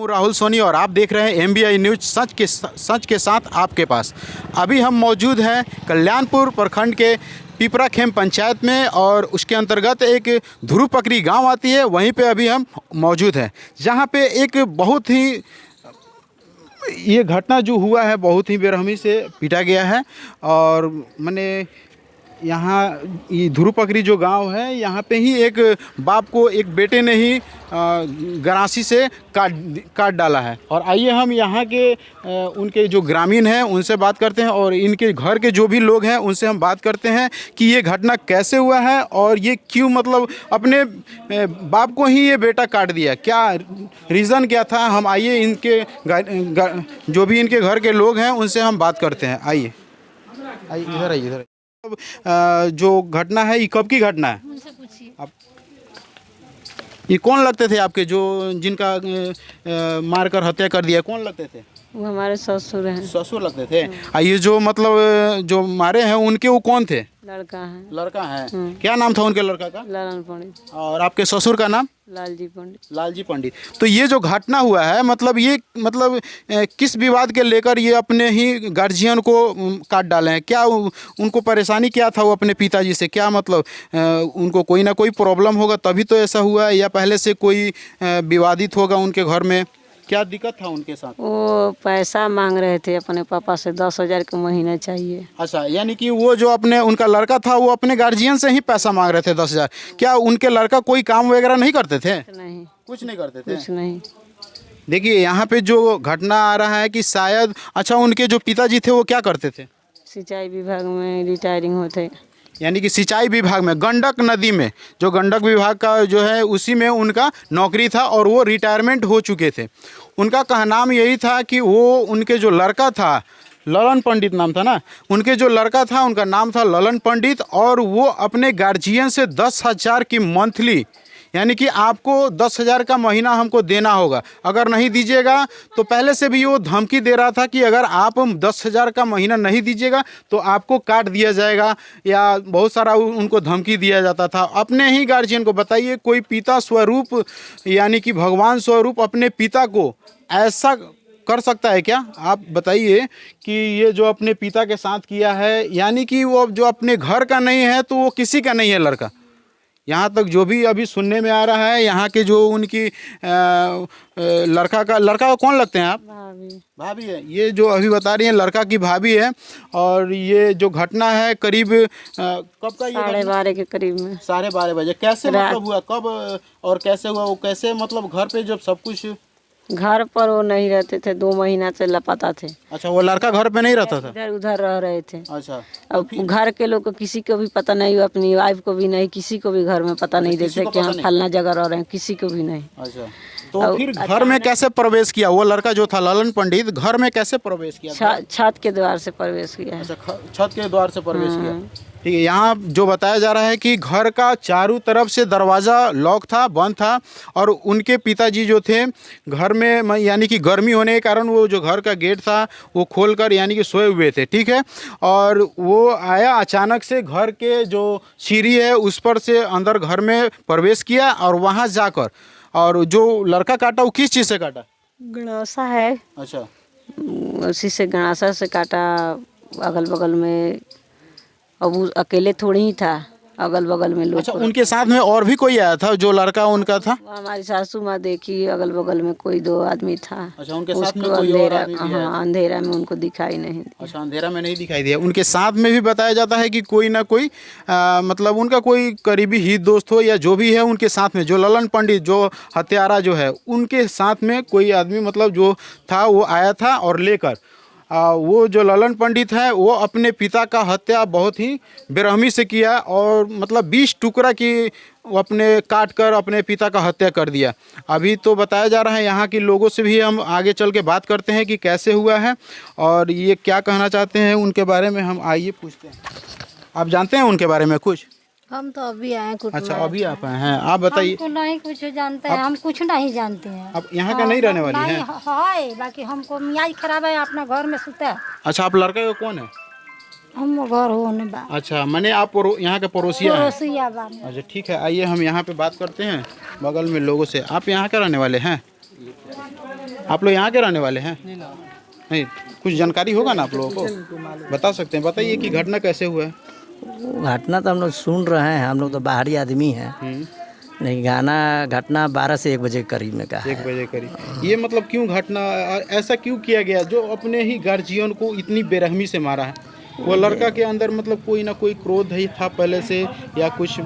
हूँ राहुल सोनी और आप देख रहे हैं एमबीआई न्यूज सच के साथ आपके पास। अभी हम मौजूद हैं कल्याणपुर प्रखंड के पिपराखेम पंचायत में और उसके अंतर्गत एक ध्रुव पकरी गांव आती है, वहीं पे अभी हम मौजूद हैं जहां पे एक बहुत ही ये घटना जो हुआ है बहुत ही बेरहमी से पीटा गया है। और मैंने यहाँ ये ध्रुव पकरी जो गांव है यहाँ पे ही एक बाप को एक बेटे ने ही गरासी से काट डाला है। और आइए हम यहाँ के उनके जो ग्रामीण हैं उनसे बात करते हैं और इनके घर के जो भी लोग हैं उनसे हम बात करते हैं कि ये घटना कैसे हुआ है और ये क्यों मतलब अपने बाप को ही ये बेटा काट दिया, क्या रीज़न क्या था। हम आइए इनके जो भी इनके घर के लोग हैं उनसे हम बात करते हैं। आइए आइए इधर आइए इधर। जो घटना है ये कब की घटना है? आप ये कौन लगते थे आपके जो जिनका मारकर हत्या कर दिया, कौन लगते थे? वो हमारे ससुर हैं। ससुर लगते थे। ये जो मतलब जो मारे हैं उनके वो कौन थे? लड़का है। लड़का है। क्या नाम था उनके लड़का का? लालन पंडित। और आपके ससुर का नाम? लालजी पंडित। लालजी पंडित। तो ये जो घटना हुआ है मतलब ये मतलब किस विवाद के लेकर ये अपने ही गार्जियन को काट डाले हैं? क्या उनको परेशानी क्या था वो अपने पिताजी से? क्या मतलब उनको कोई ना कोई प्रॉब्लम होगा तभी तो ऐसा हुआ है, या पहले से कोई विवादित होगा उनके घर में? क्या दिक्कत था उनके साथ? वो पैसा मांग रहे थे अपने पापा से, 10,000 के महीना चाहिए। अच्छा, यानी कि वो जो अपने उनका लड़का था वो अपने गार्जियन से ही पैसा मांग रहे थे 10,000। क्या उनके लड़का कोई काम वगैरह नहीं करते थे? नहीं, कुछ नहीं करते थे। कुछ नहीं। देखिए यहाँ पे जो घटना आ रहा है कि शायद अच्छा उनके जो पिताजी थे वो क्या करते थे? सिंचाई विभाग में रिटायरिंग होते। यानी कि सिंचाई विभाग में गंडक नदी में जो गंडक विभाग का जो है उसी में उनका नौकरी था और वो रिटायरमेंट हो चुके थे। उनका कहनाम यही था कि वो उनके जो लड़का था ललन पंडित नाम था ना, उनके जो लड़का था उनका नाम था ललन पंडित, और वो अपने गार्जियन से 10,000 की मंथली, यानी कि आपको 10,000 का महीना हमको देना होगा, अगर नहीं दीजिएगा तो पहले से भी वो धमकी दे रहा था कि अगर आप 10,000 का महीना नहीं दीजिएगा तो आपको काट दिया जाएगा, या बहुत सारा उनको धमकी दिया जाता था अपने ही गार्जियन को। बताइए कोई पिता स्वरूप यानी कि भगवान स्वरूप अपने पिता को ऐसा कर सकता है क्या? आप बताइए कि ये जो अपने पिता के साथ किया है, यानी कि वो जो अपने घर का नहीं है तो वो किसी का नहीं है लड़का। यहाँ तक जो भी अभी सुनने में आ रहा है यहाँ के जो उनकी लड़का का कौन लगते हैं आप? भाभी। भाभी है। ये जो अभी बता रही हैं लड़का की भाभी है। और ये जो घटना है करीब कब का? ये 12:30 के करीब में। 12:30 बजे। कैसे मतलब हुआ, कब और कैसे हुआ? वो कैसे मतलब घर पे जब सब कुछ घर पर वो नहीं रहते थे, 2 महीना से लापता थे। अच्छा, वो लड़का घर पे नहीं रहता था? इधर उधर रह रहे थे। अच्छा। अब घर के लोग को किसी को भी पता नहीं, अपनी वाइफ को भी नहीं, किसी को भी घर में पता नहीं देते कि हम फलना जगह रह रहे हैं, किसी को भी नहीं। अच्छा, तो फिर घर में कैसे प्रवेश किया वो लड़का जो था ललन पंडित? घर में कैसे प्रवेश किया? छत के द्वार से प्रवेश किया। अच्छा, छत के द्वार से प्रवेश किया। ठीक है। यहाँ जो बताया जा रहा है कि घर का चारों तरफ से दरवाज़ा लॉक था, बंद था, और उनके पिताजी जो थे घर में यानी कि गर्मी होने के कारण वो जो घर का गेट था वो खोलकर यानी कि सोए हुए थे। ठीक है। और वो आया अचानक से, घर के जो सीढ़ी है उस पर से अंदर घर में प्रवेश किया और वहाँ जाकर और जो लड़का काटा वो किस चीज़ से काटा? गणासा है। अच्छा, उसी से गणासा से काटा। अगल बगल में, अब वो अकेले थोड़ी ही था, अगल बगल में लोग। अच्छा, उनके साथ में और भी कोई आया था जो लड़का उनका था? हमारी सासू माँ देखी, अगल बगल में कोई 2 आदमी था। अच्छा, उनके साथ में कोई अंधेरा, और आदमी भी आया? हाँ, अंधेरा में उनको दिखाई नहीं दिया। अच्छा, अंधेरा में नहीं दिखाई दिया। उनके साथ में भी बताया जाता है कि कोई ना कोई मतलब उनका कोई करीबी हित दोस्त हो या जो भी है उनके साथ में, जो ललन पंडित जो हत्यारा जो है उनके साथ में कोई आदमी मतलब जो था वो आया था और लेकर वो जो ललन पंडित है वो अपने पिता का हत्या बहुत ही बेरहमी से किया और मतलब 20 टुकड़ा की वो अपने काट कर अपने पिता का हत्या कर दिया। अभी तो बताया जा रहा है यहाँ के लोगों से भी हम आगे चल के बात करते हैं कि कैसे हुआ है और ये क्या कहना चाहते हैं उनके बारे में। हम आइए पूछते हैं। आप जानते हैं उनके बारे में कुछ? हम तो अभी आए कुछ। अच्छा, अभी आप आए हैं। आप बताइए। हमको नहीं कुछ जानते हैं, हम कुछ नहीं जानते हैं। आप यहाँ का नहीं रहने वाली हैं? है, बाकी हमको मियाज खराब है, अपना घर में सोता है। अच्छा, आप लड़का का कौन है? हम घर होने बा। अच्छा, मैंने आप यहाँ के पड़ोसिया हैं? पड़ोसिया बा। अच्छा, ठीक है। आइए हम यहाँ पे बात करते हैं बगल में लोगों से। आप यहाँ के रहने वाले हैं? आप लोग यहाँ के रहने वाले हैं? नहीं, कुछ जानकारी होगा ना आप लोगों को, बता सकते हैं? बताइए कि घटना कैसे हुआ है। घटना तो हम लोग सुन रहे हैं, हम लोग तो बाहरी आदमी हैं। नहीं, घटना 12 से 1 बजे के करीब में का है। 1 बजे करीब। ये मतलब क्यों घटना, ऐसा क्यों किया गया जो अपने ही गार्जियन को इतनी बेरहमी से मारा है? वो लड़का के अंदर मतलब कोई ना कोई क्रोध ही था पहले से या कुछ,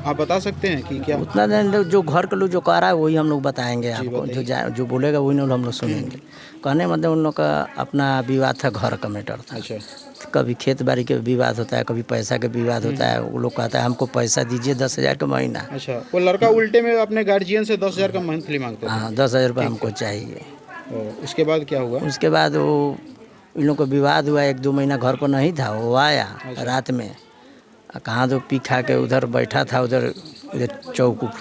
आप बता सकते हैं कि क्या? उतना दिन जो घर के लोग जो कह रहा है वही हम लोग बताएंगे आपको, जो बोलेगा वही हम लोग सुनेंगे। कहने मतलब उन लोग का अपना विवाद था, घर का मैटर था। अच्छा। कभी खेत बाड़ी के विवाद होता है, कभी पैसा का विवाद होता है। वो लोग कहता है हमको पैसा दीजिए 10,000 का महीना। अच्छा, वो लड़का उल्टे में अपने गार्जियन से 10,000 का मंथली मांगता था? हाँ, 10,000 रुपये हमको चाहिए। उसके बाद क्या हुआ? उसके बाद वो इन लोग को विवाद हुआ, 1-2 महीना घर पर नहीं था। वो आया रात में, कहाँ तो पी खा के उधर बैठा था, उधर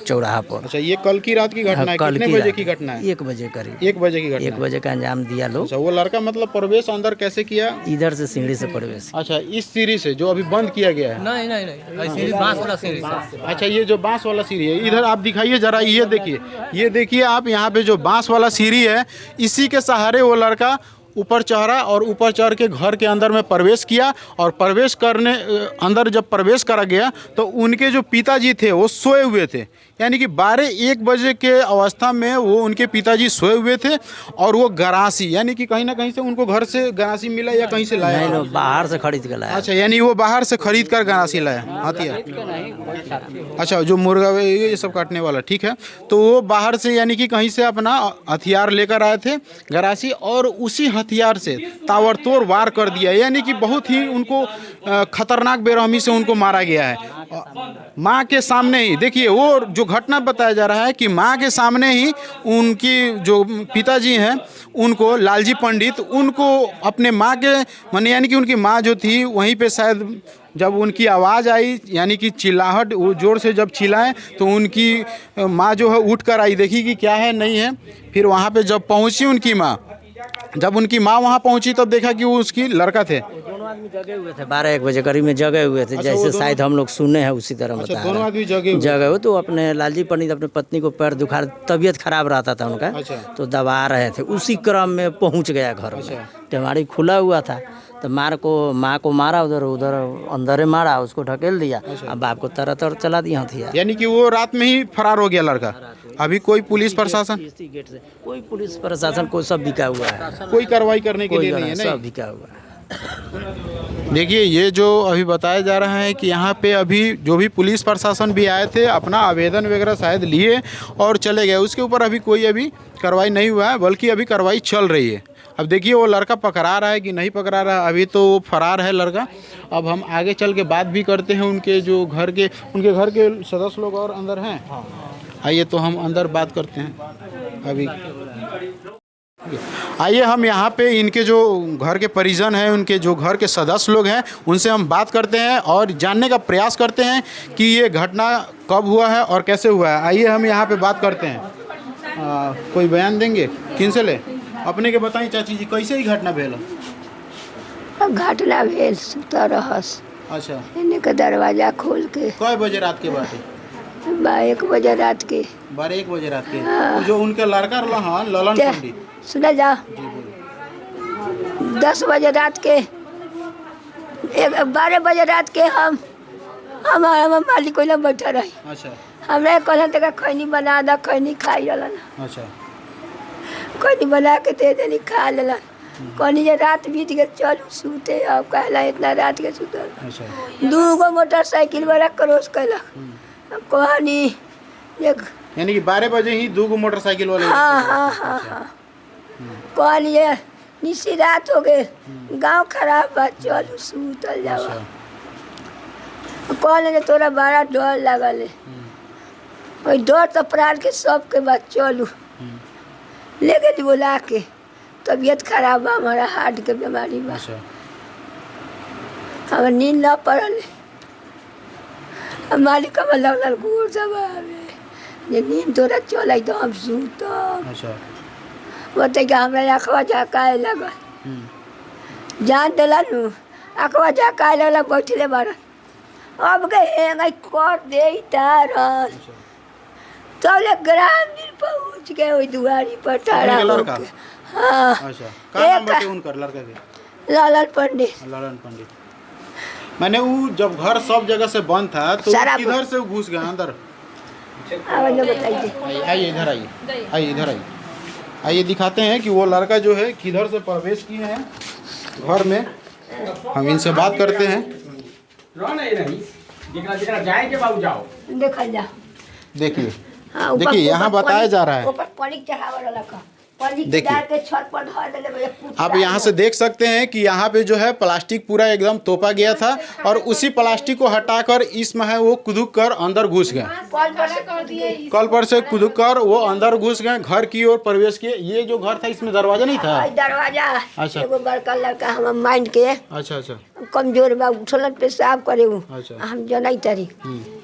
चौराहा पर। अच्छा, ये कल की रात की घटना है? कितने बजे की घटना है? 1 बजे करीब। 1 बजे की घटना? 1 बजे का अंजाम दिया लोग। अच्छा, वो लड़का मतलब प्रवेश अंदर कैसे किया? इधर से सीढ़ी से प्रवेश। अच्छा, इस सीढ़ी से जो अभी बंद किया गया है? नहीं, सीढ़ी बांस वाला सीढ़ी। अच्छा, ये जो बांस वाला सीढ़ी है, इधर आप दिखाइए जरा, ये देखिए आप, यहाँ पे जो बांस वाला सीढ़ी है, इसी के सहारे वो लड़का ऊपर चढ़ा और ऊपर चढ़ के घर के अंदर में प्रवेश किया। और प्रवेश करने अंदर जब प्रवेश करा गया तो उनके जो पिताजी थे वो सोए हुए थे, यानी कि 12-1 बजे के अवस्था में वो उनके पिताजी सोए हुए थे। और वो गरासी, यानी कि कहीं ना कहीं से उनको घर से गरासी मिला या कहीं से लाया? नहीं, बाहर से खरीद कर लाया। अच्छा, यानी वो बाहर से खरीद कर गरासी लाया, हथियार। अच्छा, जो मुर्गा ये सब काटने वाला, ठीक है। तो वो बाहर से यानी कि कहीं से अपना हथियार लेकर आए थे, गरासी, और उसी हथियार से ताबड़तोड़ वार कर दिया। यानी कि बहुत ही उनको खतरनाक बेरहमी से उनको मारा गया है। माँ के सामने ही देखिए, वो जो घटना बताया जा रहा है कि माँ के सामने ही उनकी जो पिताजी हैं उनको, लालजी पंडित, उनको अपने माँ के माने यानी कि उनकी माँ जो थी वहीं पे शायद जब उनकी आवाज़ आई, यानी कि चिल्लाहट, वो ज़ोर से जब चिल्लाएं तो उनकी माँ जो है उठ कर आई, देखी कि क्या है नहीं है। फिर वहाँ पे जब पहुँची उनकी माँ, जब उनकी माँ वहाँ पहुँची तब देखा कि वो उसकी लड़का थे। दोनों आदमी जगे हुए थे, 12-1 बजे करीब में जगे हुए थे। जैसे शायद हम लोग सुने हैं उसी तरह अच्छा, बता दोनों आदमी जगे हुए। तो अपने लालजी पंडित अपने पत्नी को पैर दुखा, तबीयत खराब रहता था उनका। अच्छा। तो दबा रहे थे, उसी क्रम में पहुंच गया घर में। टेमाड़ी खुला हुआ था तो माँ को मारा, उधर अंदर मारा, उसको ढकेल दिया। अब बाप को तरह चला दिया हथियार। यानी कि वो रात में ही फरार हो गया लड़का। अभी कोई पुलिस प्रशासन, इसी गेट से कोई पुलिस प्रशासन, कोई सब बिका हुआ है, कोई कार्रवाई करने के लिए नहीं है? सब बिका हुआ है। देखिए, ये जो अभी बताया जा रहा है कि यहाँ पे अभी जो भी पुलिस प्रशासन भी आए थे, अपना आवेदन वगैरह शायद लिए और चले गए। उसके ऊपर अभी कोई कार्रवाई नहीं हुआ है, बल्कि अभी कार्रवाई चल रही है। अब देखिए वो लड़का पकड़ा रहा है कि नहीं पकड़ा रहा है, अभी तो वो फरार है लड़का। अब हम आगे चल के बात भी करते हैं, उनके घर के सदस्य लोग और अंदर हैं। आइए तो हम अंदर बात करते हैं अभी। आइए हम यहाँ पे इनके जो घर के परिजन हैं, उनके जो घर के सदस्य लोग हैं, उनसे हम बात करते हैं और जानने का प्रयास करते हैं कि ये घटना कब हुआ है और कैसे हुआ है। आइए हम यहाँ पे बात करते हैं। कोई बयान देंगे? किन से ले? अपने के बताई चाची जी, कैसे ही घटना भेल? घटना भेल सुता रहस। अच्छा, इन्हें का दरवाजा खोल के कई बजे रात के बात है? 1 बजे रात के। 12-1 बजे रात के। वो जो उनके लड़का रहा ललन पंडित, सुना जा, 10 बजे रात के, 12 बजे रात के हम मालिक को बैठा रही। अच्छा, हमरा कहलन तक खैनी बना दा, खैनी खाई रहलन। अच्छा, खैनी बना के दे देनी, खा लेलन। कहनी जे रात बीत गए, चल सूते। अब कहला इतना रात के सुतल। अच्छा। 2 मोटरसाइकिल वाला क्रॉस कैलक। कहनी यानी कि 12 बजे ही 2 मोटरसाइकिल वाले? हाँ। कहनी जे निशी रात हो गए, गांव खराब बा, चल सूतल जाओ। कहले तोरा बड़ा डर लगल है। वही डर तो प्राण के सबके बाद चलू ले गई बोला के। तबीयत खराब बा, हमारा हार्ट के बीमारी बा। हमारा नींद न पड़ल। मालिक लगल घूर दबावे, ये नींद तोरा चल तो हम सूतम। अच्छा। बोलते कि हमरा अखवा झकाए लगल, जान दिलन अखवा झकाए लगल, बैठले बारन। अब गए कर दे तारन, तो ले ग्रामीण पहुँच गए वही दुआरी पर ठाड़ा उनके लड़का? होके। हाँ अच्छा, का नाम बाटे उनकर लड़का के? लालन पंडित। लालन पंडित। मैंने वो जब घर सब जगह से बंद था तो सारा किधर से वो घुस गया अंदर? आवाज बताइए। आइए इधर आइए, आइए इधर आइए, आइए दिखाते हैं कि वो लड़का जो है किधर से प्रवेश किए हैं घर में। हम इनसे बात करते हैं। देखा जा देखिए हाँ, ऊपर- देखिए यहाँ ऊपर बताया जा रहा है। ऊपर पनिक चढ़ावा लगा पनिक देखिए। डाल के छत पर धर देले भैया कुछ आप यहाँ से देख सकते हैं कि यहाँ पे जो है प्लास्टिक पूरा एकदम तोपा गया था और उसी प्लास्टिक को हटाकर इसमें है वो कुदुक कर अंदर घुस गए। कल पर से कुदुक कर वो अंदर घुस गए, घर की ओर प्रवेश किए। ये जो घर था इसमें दरवाजा नहीं था? दरवाजा अच्छा। एगो बड़का लड़का हम माइंड के अच्छा अच्छा कमजोर बा उठलन पेशाब करे उ अच्छा। हम जनाई तरी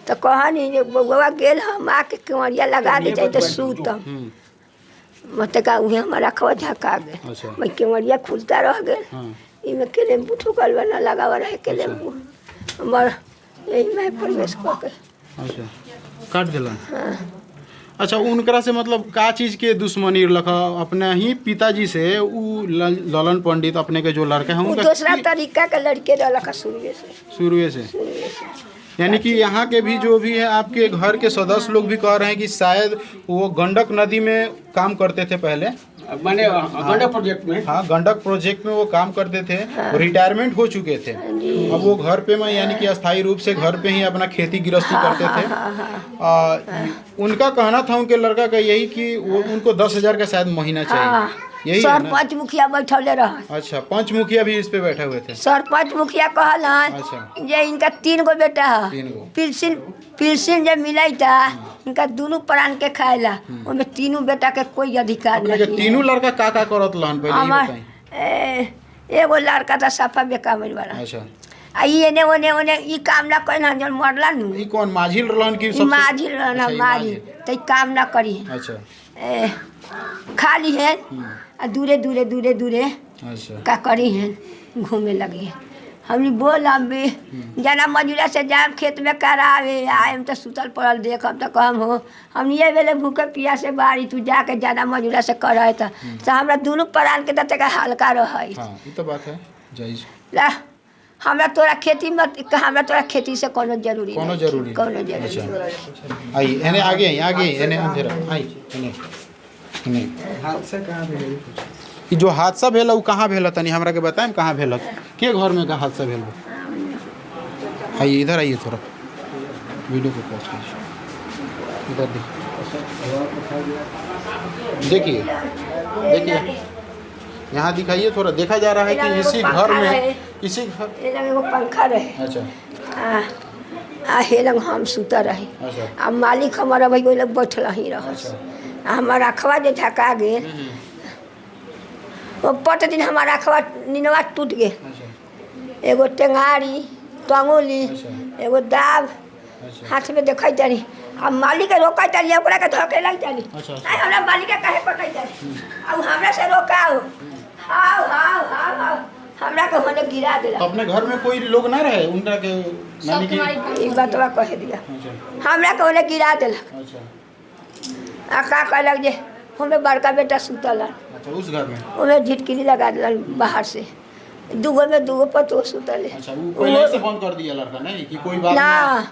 तो कहनी जे बउवा गेल हम आके केवड़िया लगा दे चाहे तो सूतम मत का उहे हमारा खवा झका गए। अच्छा। मैं केवड़िया खुलता रह गए हाँ। इमे के लेम्बू ठोकल बना लगावा रहे के लेम्बू हमर यही में प्रवेश कर के अच्छा काट दिलन। अच्छा उनकरा से मतलब का चीज के दुश्मनी रखा? अपने ही पिताजी से उ ललन पंडित अपने के जो लड़का है वो उनका दूसरा तरीका के लड़के रहा शुरू से शुरू से यानी कि यहाँ के भी जो भी है आपके घर के सदस्य लोग भी कह रहे हैं कि शायद वो गंडक नदी में काम करते थे पहले, मैंने गंडक प्रोजेक्ट में। हाँ गंडक प्रोजेक्ट में वो काम करते थे, रिटायरमेंट हो चुके थे। अब वो घर पे में यानी कि अस्थायी रूप से घर पे ही अपना खेती गृहस्थी करते थे। उनका कहना था उनके लड़का का यही कि वो उनको 10,000 का शायद महीना चाहिए, यही है ना? सरपंच मुखिया बैठले रह अच्छा पंच मुखिया भी इस पे बैठे हुए थे? सरपंच मुखिया कहल अच्छा। जे इनका 3 गो बेटा है, 3 गो। पिलसिन जब मिलाई था इनका दोनों प्राण के खाएला उनमें तीनों बेटा के कोई अधिकार अपने के नहीं। तीनों लड़का का करत लहन पहले ही हमार बताई। एगो लड़का था सफा बेकामल वाला अच्छा आ ई एने ओने ई काम ना करी ना जन मरला नु ई कौन माझी रहन की ई सबसे? माझी रहना अच्छा, ई माझी तो ई काम ना करी अच्छा खाली है आ दूरे दूरे दूरे दूरे अच्छा का करी है घूमे लगी हमनी बोल हम भी जना मजूरा से जाम खेत में करावे आएम तो सुतल पड़ल देखम तो कहम हो हम ये बेले भूखे पिया से बारी तू जाके जना मजूरा से करे तो हमरा दोनों प्राण के तक हल्का रहे। हाँ ये तो बात है जायज। ला हमरा तोरा खेती मत हमरा तोरा खेती से कोनो जरूरी कोनो नहीं, जरूरी कोनो जरूरी अच्छा आई एने आगे एने अंधेरा आई एने एने हादसा कहाँ भेल? ई जो हादसा भेल उ कहाँ भेल तनी हमरा के बताएं कहाँ भेल के घर में का हादसा भेल? आइए इधर आइए थोड़ा वीडियो को पॉज कीजिए इधर देखिए देखिए यहाँ दिखाइए थोड़ा। देखा जा रहा है कि इसी घर में इसी घर ए लगे वो पंखा रहे अच्छा आ हे लग हम सुता रहे अच्छा आ मालिक हमारा भाई लोग बैठल ही रह अच्छा हमारा अखवा जे झका गेल वो पट दिन हमारा अखवा निनवा टूट गए अच्छा एगो टेंगारी टंगोली अच्छा। एगो दाब अच्छा हाथ में देखै तारी आ मालिक के रोकै तारी ओकरा के धके लग तारी अच्छा। आई हमरा मालिक के काहे पटै तारी आ हमरा से रोकाओ हाउ हाउ हाउ हाउ हमरा के होने गिरा देला। अपने घर में कोई लोग ना रहे उनका के यानी कि ई बातवा कह दिया अच्छा हमरा के होने गिरा देला अच्छा आ का कहलक जे हमें बड़का बेटा सुतल अच्छा उस घर में ओमे झिटकिली लगा दिला बाहर से दूगो में दूगो पतो सुतल अच्छा वो पहले से बंद कर दिया लड़का नहीं कि कोई बात ना नहीं?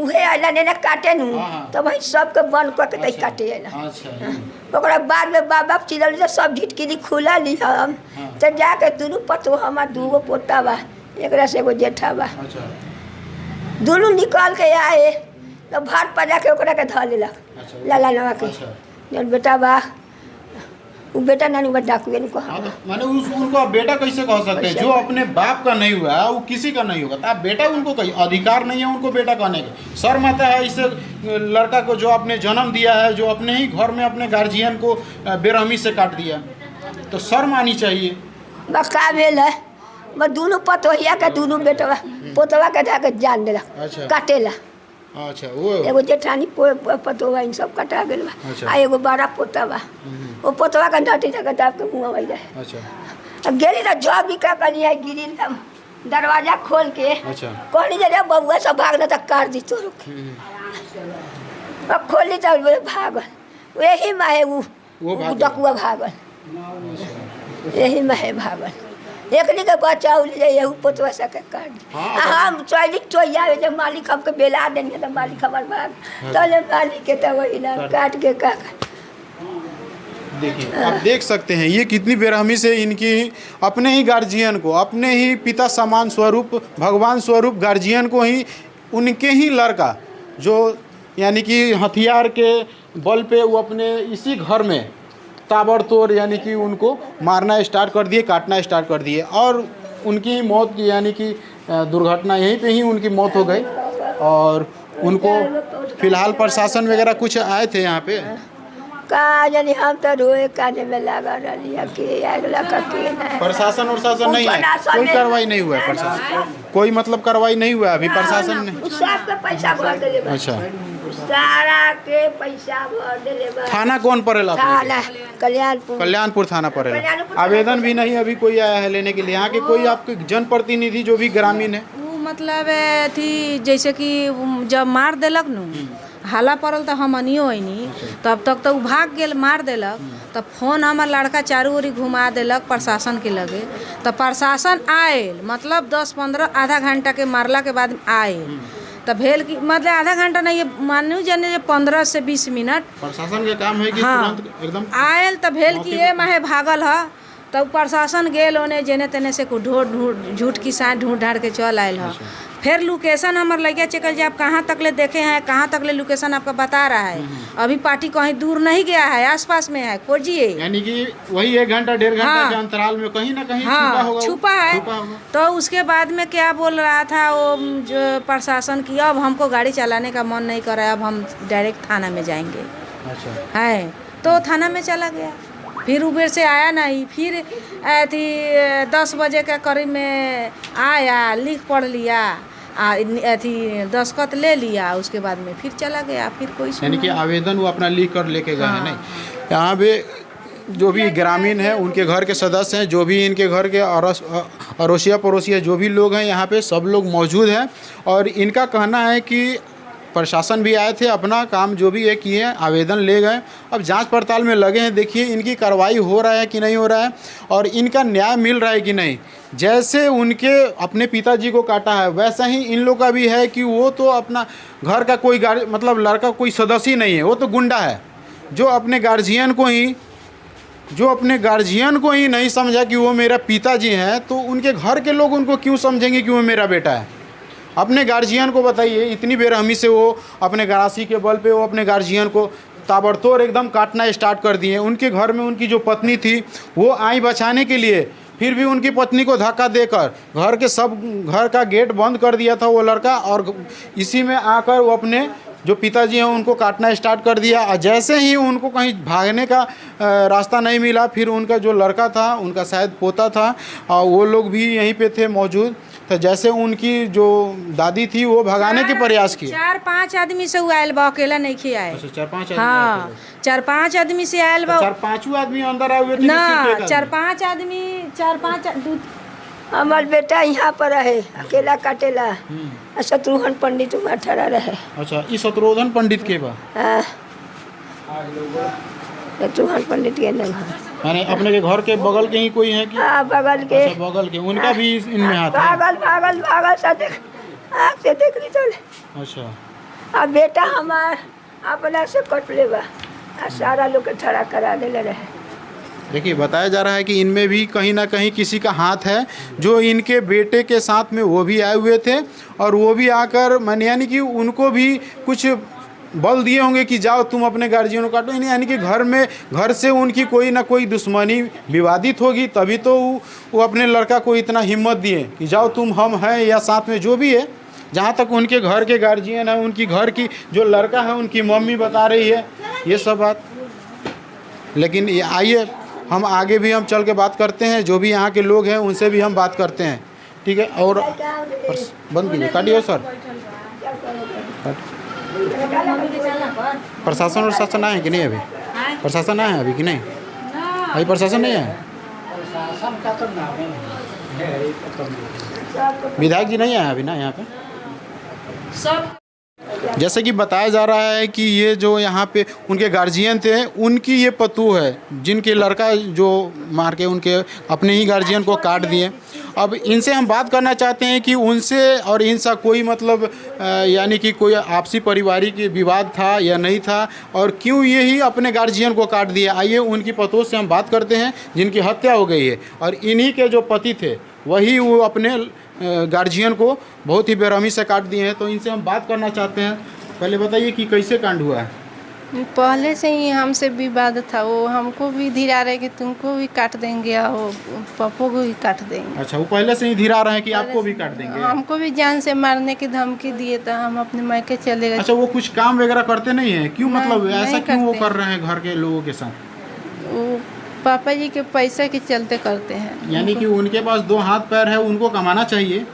उहे आइला ने काटे नु हाँ। तो भाई सबके बंद कर के अच्छा, काटे आइला अच्छा ओकरा बाद में बाबा चिलल तो सब झिटकिली खुला ली हम हाँ। तो जाके दोनों पतो हमार दूगो पोता बा एकरा से एगो जेठा बा अच्छा दोनों निकल के आए तो भात पजा के ओकरा के धर लेलक अच्छा लाला नवा के अच्छा जन बेटा बा वो बेटा नानी बा डाकुए नु कहा हाँ तो मैंने उनको आप बेटा कैसे कह सकते हैं? जो अपने बाप का नहीं हुआ वो किसी का नहीं होगा तो आप बेटा उनको कहीं अधिकार नहीं है उनको बेटा कहने का। शर्म आता है इसे लड़का को जो आपने जन्म दिया है, जो अपने ही घर में अपने गार्जियन को बेरहमी से काट दिया, तो शर्म आनी चाहिए। बका भेल है बस दोनों पतोहिया के दोनों बेटवा पोतवा के जाके जान देलक अच्छा काटेला अच्छा वो एगो जेठानी पतोवा इन सब कटा गेल बा अच्छा। आ एगो बड़ा पोता बा वो पोतवा के डाटी जाके दाब के मुँह हो जाए अच्छा अब गेली तो जॉब भी का करी है गिरी हम दरवाजा खोल के अच्छा कहनी जे रे बबुआ सब भाग न तक काट दी तोर अब खोली तो बोले भागल, यही में है वो भागल। डकुआ भागल, यही में है भागल। एकनी के बच्चा उल जाइए पोतवा सके काट हम चौली चोइया जब मालिक हमके बेला देंगे तो मालिक हमार भाग तले मालिक के तो वही ना काट के का देखिए आप देख सकते हैं ये कितनी बेरहमी से इनकी अपने ही गार्जियन को, अपने ही पिता समान स्वरूप, भगवान स्वरूप गार्जियन को ही, उनके ही लड़का जो यानी कि हथियार के बल पे वो अपने इसी घर में ताबड़तोड़ यानी कि उनको मारना स्टार्ट कर दिए, काटना स्टार्ट कर दिए और उनकी मौत यानी कि दुर्घटना यहीं पे ही उनकी मौत हो गई। और उनको फिलहाल प्रशासन वगैरह कुछ आए थे यहाँ पे? का जानी हम तो रोए काने में लगा रही के अगला का के ना प्रशासन और शासन नहीं है, कोई कार्रवाई नहीं हुआ है प्रशासन, कोई मतलब कार्रवाई नहीं हुआ अभी प्रशासन ने? उस सबके पैसा भर देले बा। अच्छा, सारा के पैसा भर देले बा। थाना कौन पड़ेला? थाना कल्याणपुर। कल्याणपुर थाना पड़ेला। कल्याणपुर आवेदन भी नहीं अभी कोई आया है लेने के लिए? यहाँ के कोई आपके जनप्रतिनिधि जो भी ग्रामीण है? वो मतलब थी जैसे कि जब मार देलक न हाला पड़ल तो हमनियो अइनी, तब तक तो भाग गेल, मार देलक। तब फोन हमार लड़का चारू ओरी घुमा देलक प्रशासन के लगे, तो प्रशासन आयल मतलब 10-15 आधा घंटा के मारला के बाद आयल। तब भेल कि मतलब आधा घंटा नहीं, मानू जाने 15 से 20 मिनट प्रशासन के काम है कि हाँ तुरंत एकदम आयल। तब भेल कि ये माहे भागल है, तब प्रशासन गेल ओने जेने तेने से झूठ की साथ ढूंढ ढाड़ के चल आयल है। फिर लोकेशन हमारे लगे चेकल जे आप कहाँ तक ले देखे हैं, कहाँ तक ले लोकेशन आपका बता रहा है। अभी पार्टी कहीं दूर नहीं गया है, आसपास में है, खोजिए। यानी कि वही 1 घंटा 1.5 घंटा के अंतराल में कहीं ना कहीं छुपा होगा, छुपा है। तो उसके बाद में क्या बोल रहा था वो जो प्रशासन की, अब हमको गाड़ी चलाने का मन नहीं कर रहा है, अब हम डायरेक्ट थाना में जाएंगे। अच्छा है तो थाना में चला गया। फिर उबेर से आया नहीं, फिर थी 10 बजे के करीब में आया, लिख पढ़ लिया, अथी दस्तखत ले लिया, उसके बाद में फिर चला गया। फिर कोई यानी कि आवेदन वो अपना लिख कर लेके गए हैं? नहीं, यहाँ पे जो भी ग्रामीण हैं उनके घर के सदस्य हैं, जो भी इनके घर के अड़ोसिया पड़ोसिया जो भी लोग हैं यहाँ पे सब लोग मौजूद हैं। और इनका कहना है कि प्रशासन भी आए थे, अपना काम जो भी है किए, आवेदन ले गए, अब जांच पड़ताल में लगे हैं। देखिए इनकी कार्रवाई हो रहा है कि नहीं हो रहा है और इनका न्याय मिल रहा है कि नहीं। जैसे उनके अपने पिताजी को काटा है वैसा ही इन लोग का भी है कि वो तो अपना घर का कोई मतलब लड़का कोई सदस्य ही नहीं है, वो तो गुंडा है जो अपने गार्जियन को ही नहीं समझा कि वो मेरा पिताजी हैं, तो उनके घर के लोग उनको क्यों समझेंगे कि वो मेरा बेटा है? अपने गार्जियन को बताइए, इतनी बेरहमी से वो अपने गरासी के बल पे वो अपने गार्जियन को ताबड़तोड़ एकदम काटना स्टार्ट कर दिए। उनके घर में उनकी जो पत्नी थी वो आई बचाने के लिए, फिर भी उनकी पत्नी को धक्का देकर घर का गेट बंद कर दिया था वो लड़का, और इसी में आकर वो अपने जो पिताजी हैं उनको काटना स्टार्ट कर दिया। और जैसे ही उनको कहीं भागने का रास्ता नहीं मिला, फिर उनका जो लड़का था, उनका शायद पोता था, और वो लोग भी यहीं पे थे मौजूद। तो जैसे उनकी जो दादी थी वो भगाने के प्रयास किए। 4-5 आदमी से आयल बा, अकेला नहीं खियाए। अच्छा, 4-5 आदमी? हाँ, 4-5 आदमी से आयल बा। 4-5 आदमी अंदर आए हुए थे ना, 4-5 आदमी 4-5 हमार बेटा यहाँ पर रहे, अकेला काटेला। शत्रुघ्न पंडित वहाँ ठहरा रहे। अच्छा, ये शत्रुघ्न पंडित के बा? हाँ, शत्रुघ्न पंडित के नाम है। माने अपने के घर के बगल के ही कोई है कि? हाँ, बगल के। अच्छा, बगल के, उनका भी इनमें हाथ है? भागल सा देख, आँख से देख रही चले। अच्छा, अब बेटा हमार अपना से कट ले बा, सारा लोग के ठड़ा करा देले रहे। देखिए बताया जा रहा है कि इनमें भी कहीं ना कहीं किसी का हाथ है, जो इनके बेटे के साथ में वो भी आए हुए थे, और वो भी आकर माने यानी कि उनको भी कुछ बल दिए होंगे कि जाओ तुम अपने गार्जियन को काटो। यानी कि घर से उनकी कोई ना कोई दुश्मनी विवादित होगी, तभी तो वो अपने लड़का को इतना हिम्मत दिए कि जाओ तुम, हम हैं, या साथ में जो भी है। जहाँ तक उनके घर के गार्जियन है, उनकी घर की जो लड़का है उनकी मम्मी बता रही है ये सब बात। लेकिन आइए हम आगे भी हम चल के बात करते हैं, जो भी यहाँ के लोग हैं उनसे भी हम बात करते हैं, ठीक है? और बंद कीजिए, काटिए सर। प्रशासन और शासन आए कि नहीं अभी? प्रशासन आए अभी कि नहीं? अभी प्रशासन नहीं आए? विधायक जी नहीं आए अभी ना यहाँ पे? सब जैसे कि बताया जा रहा है कि ये जो यहाँ पे उनके गार्जियन थे, उनकी ये पतू है जिनके लड़का जो मार के उनके अपने ही गार्जियन को काट दिए। अब इनसे हम बात करना चाहते हैं कि उनसे और इनसा कोई मतलब यानी कि कोई आपसी पारिवारिक विवाद था या नहीं था, और क्यों ये ही अपने गार्जियन को काट दिया। आइए उनकी पतों से हम बात करते हैं जिनकी हत्या हो गई है, और इन्हीं के जो पति थे वही वो अपने गार्जियन को बहुत ही बेरहमी से काट दिए हैं। तो इनसे हम बात करना चाहते हैं। पहले बताइए कि कैसे कांड हुआ है। पहले से ही हमसे विवाद था, वो हमको भी धीरा रहे कि तुमको भी काट देंगे और पप्पो को भी काट देंगे। अच्छा, वो पहले से ही धीरा रहे हैं कि आपको भी काट देंगे। हमको भी जान से मारने की धमकी दिए तो हम अपने मायके चले गए। अच्छा, वो कुछ काम वगैरह करते नहीं है क्यों? मतलब ऐसा नहीं क्यों वो करते। कर रहे हैं घर के लोगों के साथ? वो पापा जी के पैसे के चलते करते हैं। यानी कि उनके पास दो हाथ पैर है, उनको कमाना चाहिए।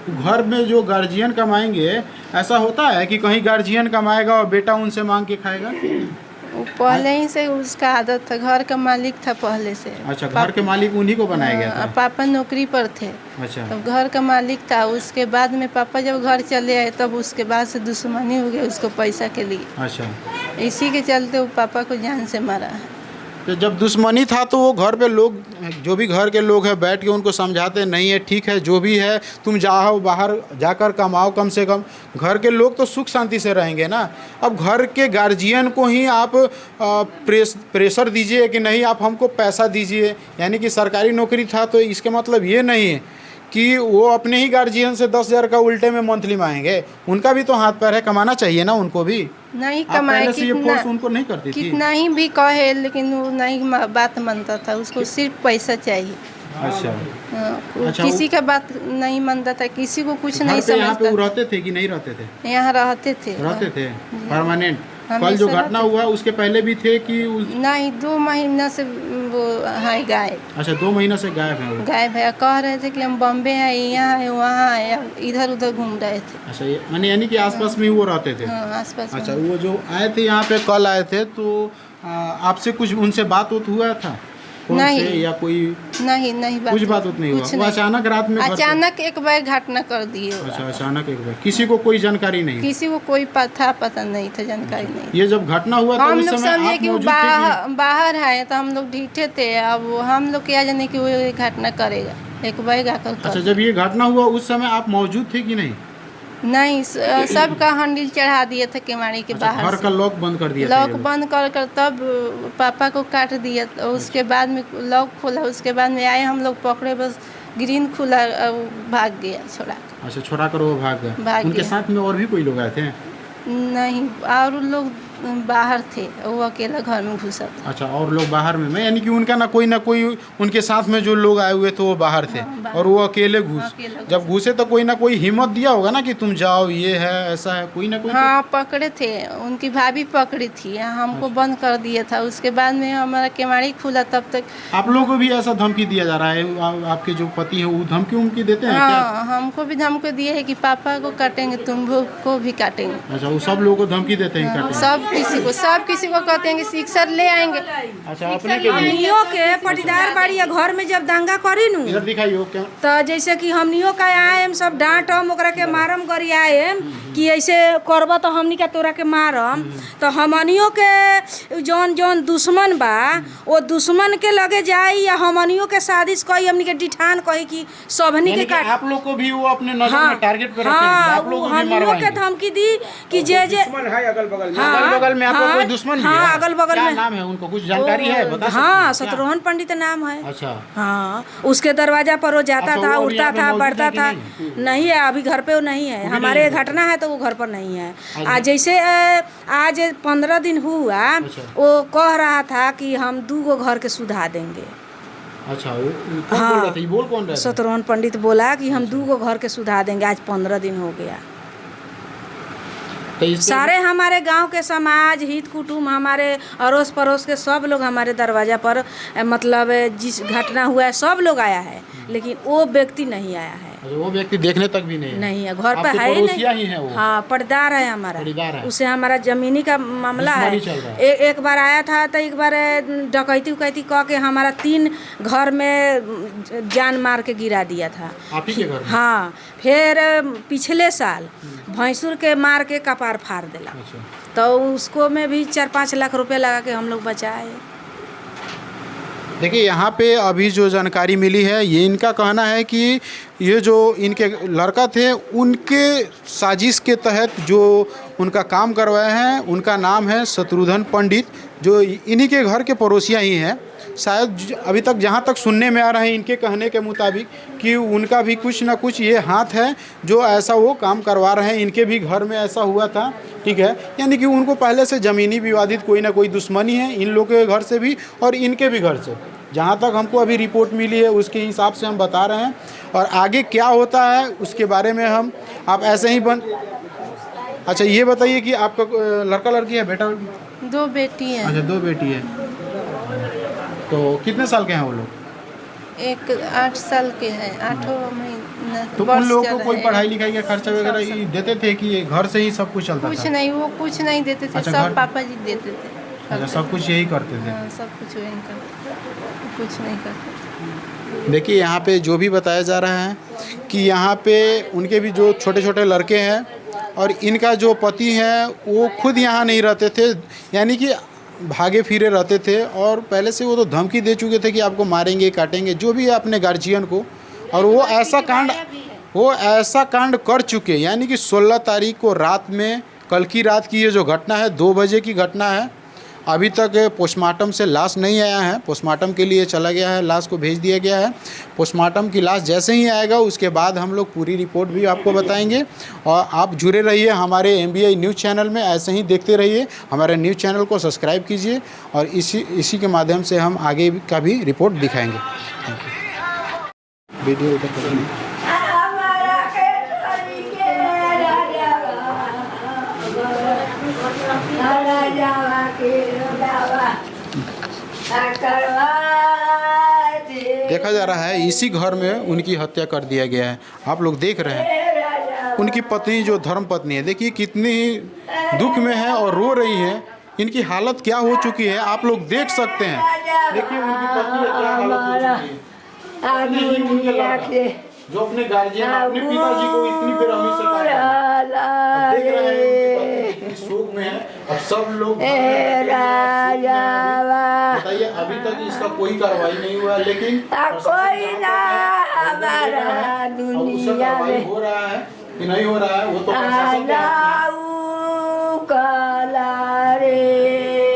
घर में जो गार्जियन कमाएंगे, ऐसा होता है कि कहीं गार्जियन कमाएगा और बेटा उनसे मांग के खाएगा? वो पहले ही से उसका आदत था, घर का मालिक था पहले से। अच्छा, घर के मालिक उन्हीं को बनाया गया था। पापा नौकरी पर थे, अच्छा, तब घर का मालिक था। उसके बाद में पापा जब घर चले आए तब उसके बाद से दुश्मनी हो गई उसको पैसा के लिए। अच्छा, इसी के चलते वो पापा को जान से मारा है। तो जब दुश्मनी था तो वो घर पे लोग, जो भी घर के लोग हैं, बैठ के उनको समझाते नहीं है, ठीक है जो भी है तुम जाओ बाहर जाकर कमाओ, कम से कम घर के लोग तो सुख शांति से रहेंगे ना। अब घर के गार्जियन को ही आप प्रेशर दीजिए कि नहीं आप हमको पैसा दीजिए, यानी कि सरकारी नौकरी था तो इसके मतलब ये नहीं है कि वो अपने ही गार्जियन से 10,000 का उल्टे में मंथली मांगेंगे। उनका भी तो हाथ पैर है, कमाना चाहिए ना उनको भी। नहीं आप कमाए पहले से ये कितना फोर्स उनको नहीं करती थी? कितना ही भी कहे लेकिन वो नहीं बात मानता था, उसको सिर्फ पैसा चाहिए। अच्छा, वो अच्छा, किसी का बात नहीं मानता था, किसी को कुछ नहीं घर पे यहाँ पे वो समझता। रहते थे कि नहीं रहते थे? यहाँ रहते थे। रहते थे परमानेंट? हमेशा कल जो घटना रहते हुआ उसके पहले भी थे कि नहीं, 2 महीना से वो है गायब। अच्छा, 2 महीना से गायब है वो। गायब है, कह रहे थे कि हम बॉम्बे हैं, यहाँ है, वहाँ है, इधर उधर घूम रहे थे। अच्छा, माने यानी कि आसपास में ही वो रहते थे? हाँ, आसपास में। अच्छा, वो जो आए थे यहाँ पे कल आए थे तो आपसे कुछ उनसे बात हुआ था फोन नहीं। से या कोई? नहीं कुछ बात नहीं हुआ? वो अचानक रात में घर पे- अचानक एक बार घटना कर दिए। अच्छा, अचानक एक बार, किसी को कोई जानकारी नहीं? किसी को कोई पता नहीं था, जानकारी नहीं। ये जब घटना हुआ तो हम उस लोग समय समझे आप कि वो मौजूद थे कि बाहर है तो हम लोग ढीठे थे। अब हम लोग क्या जाने कि वो ये घटना करेगा, एक बार आकर अच्छा, कर। जब ये घटना हुआ उस समय आप मौजूद थे कि नहीं? नहीं, सबका हैंडल चढ़ा दिए थे केवाड़ी के अच्छा, बाहर घर से। का लॉक बंद कर दिया था ये लॉक लोग? बंद कर तब पापा को काट दिया। तो उसके बाद में लॉक खोला, उसके बाद में आए हम लोग पकड़े, बस ग्रीन खुला, भाग गया छोड़ा। अच्छा, छोड़ा कर वो भाग गए। भाग उनके गया। साथ में और भी कोई लोग आए थे? नहीं, और लोग बाहर थे, वो अकेला घर में घुसा था। अच्छा, और लोग बाहर में? मैं यानी कि उनका ना कोई उनके साथ में जो लोग आए हुए थे वो बाहर थे, बाहर। और वो अकेले घुस जब घुसे तो कोई ना कोई हिम्मत दिया होगा ना कि तुम जाओ, ये है ऐसा है, कोई ना कोई? हाँ, पकड़े थे, उनकी भाभी पकड़ी थी, हमको बंद कर दिया था। उसके बाद में हमारा केवाड़ी खुला, तब तक आप लोगों को भी ऐसा धमकी दिया जा रहा है? आपके जो पति है वो धमकी देते हैं क्या? हाँ, हमको भी धमकी दिए है कि पापा को काटेंगे, तुम को भी काटेंगे। अच्छा, वो सब लोगों को धमकी देते हैं काटेंगे? सब किसी को कहते हैं कि शिक्षा ले आएंगे। अच्छा, अपने के लिए? हमनियों के पटीदार बाड़ी या घर में जब दंगा करी नु इधर दिखाइए क्या? तो जैसे कि हमनियों का आएम सब डांटम, ओकरा के मारम करी आएम कि ऐसे करब तो हमनी का तोरा के मारम। तो हमनियों के जौन दुश्मन बा वो दुश्मन के लगे जाई या हमनियों के साजिश कही, हमनी के डिठान कही कि सबनी के काट। आप लोग को भी वो अपने नजर में टारगेट पे रखेंगे? हाँ, आप लोग को भी हमनियों के मारवाएंगे? धमकी दी कि जे दुश्मन है अगल बगल में। अगल बगल में आपको कोई दुश्मन भी है? हाँ, अगल बगल क्या में। नाम है उनको, कुछ जानकारी है, बता सकते हैं हाँ, क्या? शत्रुघ्न पंडित नाम है। अच्छा, हाँ, उसके दरवाजा पर वो जाता अच्छा, था, वो अभी उड़ता यहाँ पे था, मौजूद बढ़ता है कि था। नहीं? नहीं है, अभी घर पे वो नहीं है। भी हमारे नहीं है। घटना है तो वो घर पर नहीं है। अच्छा। आज जैसे आज 15 दिन हुआ, अच्छा। वो कह रहा था कि हम 2 घर के सुधा देंगे। अच्छा, वो कौन बोल रहा था? ये बोल कौन रहा था? शत्रुघ्न पंडित बोला कि हम 2 घर के सुधा देंगे। आज 15 दिन हो गया। तो इस पे- सारे हमारे गांव के समाज, हित कुटुंब, हमारे अड़ोस पड़ोस के सब लोग हमारे दरवाजा पर मतलब जिस घटना हुआ है सब लोग आया है, लेकिन वो व्यक्ति नहीं आया है। अच्छा, वो व्यक्ति देखने तक भी नहीं है? नहीं है, घर पे आपके है ही पड़ोसिया ही नहीं। हैं वो? हाँ, पटदार है हमारा। पटीदार है। उसे हमारा जमीनी का मामला है। दुश्मनी चल रहा है। एक बार आया था तो एक बार डकैती उकैती कह के हमारा 3 घर में जान मार के गिरा दिया था। आप ही के घर में? हाँ, फिर पिछले साल भैंसुर के मार के कपार फाड़ दिला। अच्छा। तो उसको में भी 4-5 लाख रुपए लगा के हम लोग बचाए। देखिए यहाँ पे अभी जो जानकारी मिली है, ये इनका कहना है कि ये जो इनके लड़का थे उनके साजिश के तहत जो उनका काम करवाए हैं, उनका नाम है शत्रुघ्न पंडित, जो इन्हीं के घर के पड़ोसिया ही हैं। शायद अभी तक जहाँ तक सुनने में आ रहा है इनके कहने के मुताबिक कि उनका भी कुछ ना कुछ ये हाथ है जो ऐसा वो काम करवा रहे हैं। इनके भी घर में ऐसा हुआ था, ठीक है। यानी कि उनको पहले से ज़मीनी विवादित कोई ना कोई दुश्मनी है इन लोगों के घर से भी और इनके भी घर से। जहाँ तक हमको अभी रिपोर्ट मिली है उसके हिसाब से हम बता रहे हैं, और आगे क्या होता है उसके बारे में हम आप ऐसे ही अच्छा ये बताइए कि आपका लड़का लड़की है, बेटा? 2 बेटी हैं। अच्छा, 2 बेटी है। तो कितने साल के हैं वो लोग? एक 8 साल के हैं, 8 महीना। तो उन लोगों को कोई पढ़ाई लिखाई का खर्चा वगैरह ये देते थे कि ये घर से ही सब कुछ चलता कुछ था? नहीं, वो कुछ नहीं देते थे। अच्छा, सब पापा जी देते थे। अच्छा, सब कुछ यही करते थे? हाँ, सब कुछ वही करते, कुछ नहीं करते। देखिए यहाँ पे जो भी बताया जा रहा है कि यहाँ पे उनके भी जो छोटे छोटे लड़के हैं और इनका जो पति है वो खुद यहाँ नहीं रहते थे, यानी कि भागे फिरे रहते थे, और पहले से वो तो धमकी दे चुके थे कि आपको मारेंगे काटेंगे जो भी है अपने गार्जियन को, और वो ऐसा कांड कर चुके। यानी कि 16 तारीख को रात में, कल की रात की ये जो घटना है 2 बजे की घटना है। अभी तक पोस्टमार्टम से लाश नहीं आया है, पोस्टमार्टम के लिए चला गया है, लाश को भेज दिया गया है। पोस्टमार्टम की लाश जैसे ही आएगा उसके बाद हम लोग पूरी रिपोर्ट भी आपको बताएंगे, और आप जुड़े रहिए हमारे MBI न्यूज़ चैनल में, ऐसे ही देखते रहिए। हमारे न्यूज़ चैनल को सब्सक्राइब कीजिए और इसी के माध्यम से हम आगे का भी रिपोर्ट दिखाएंगे। Thank you. वीडियो इधर पकड़िए। देखा जा रहा है इसी घर में उनकी हत्या कर दिया गया है। आप लोग देख रहे हैं उनकी पत्नी जो धर्म पत्नी है, देखिए कितनी दुख में है और रो रही है। इनकी हालत क्या हो चुकी है आप लोग देख सकते हैं। देखिए उनकी पत्नी क्या हालत हो चुकी है। अपने ही उनके लड़का जो अपने गार्जियन, अपने पिताजी को इतनी बेरहमी से काटा, अब देख रहे हैं उनकी पत्नी शोक में है। अब सब लोग बताइए, अभी तक इसका कोई कार्रवाई नहीं हुआ, लेकिन कोई ना हमारा दुनिया में हो रहा है कि नहीं हो रहा है वो तो प्रशासन के हाथ में है।